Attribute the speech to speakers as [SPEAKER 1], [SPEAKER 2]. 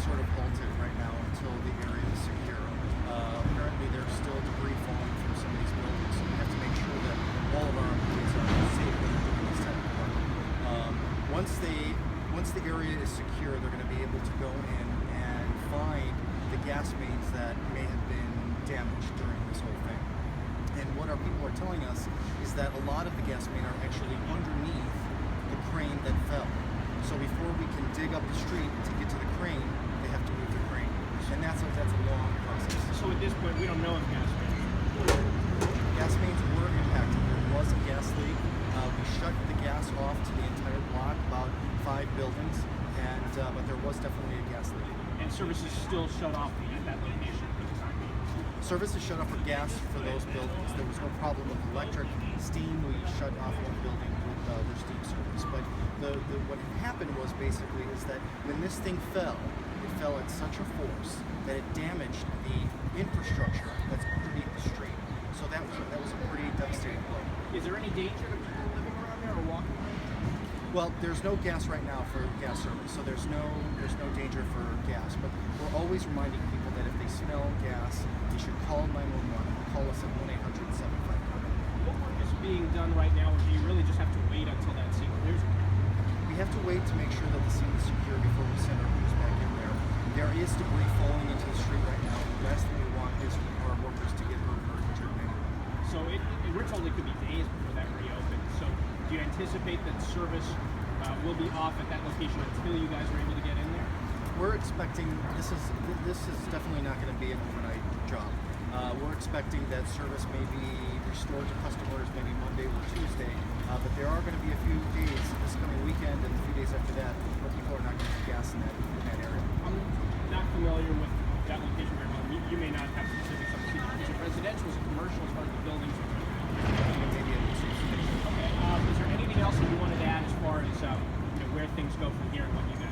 [SPEAKER 1] sort of halted right now until the area is secure. Apparently there's still debris falling from some of these buildings, so we have to make sure that all of our employees are safe when they're doing this type of work. Once the area is secure, they're going to be able to go in and find the gas mains that may have been damaged during this whole thing. And what our people are telling us is that a lot of the gas main are actually underneath the crane that fell. So before we can dig up the street to get to the crane, they have to move the crane. And that's a long process.
[SPEAKER 2] So at this point, we don't know if
[SPEAKER 1] gas mains were impacted. There was a gas leak. We shut the gas off to the entire block, about 5 buildings, and but there was definitely a gas leak.
[SPEAKER 2] And service is still shut off at that location for the time being.
[SPEAKER 1] Service is shut off for gas for those buildings. There was no problem with electric, steam. We shut off one building with their steam service. But what happened was basically is that when this thing fell, it fell at such a force that it damaged the infrastructure that's underneath the street. So that was a pretty devastating blow.
[SPEAKER 2] Is there any danger to people living around there or walking around?
[SPEAKER 1] Well, there's no gas right now for gas service, so there's no danger for gas. But we're always reminding people that if they smell gas, they should call 911 or call us at 1-800-755.
[SPEAKER 2] What work is being done right now, or do you really just have to wait until that scene clears?
[SPEAKER 1] We have to wait to make sure that the scene is secure before we send our crews back in there. There is debris falling into the street right now. The last thing we want is for our workers to get hurt or injured.
[SPEAKER 2] So we're told it could be days before that reopens. So do you anticipate that service will be off at that location until you guys are able to get in there?
[SPEAKER 1] We're expecting this is definitely not going to be an overnight job. We're expecting that service may be restored to customers maybe Monday or Tuesday, but there are going to be a few days this coming weekend and a few days after that where people are not going to get gas in that area.
[SPEAKER 2] I'm not familiar with that location very well. You may not have specifics on the is it residential, is it commercial as far as the buildings?
[SPEAKER 1] Maybe a
[SPEAKER 2] Okay. Is there anything else that you wanted to add as far as where things go from here and what you guys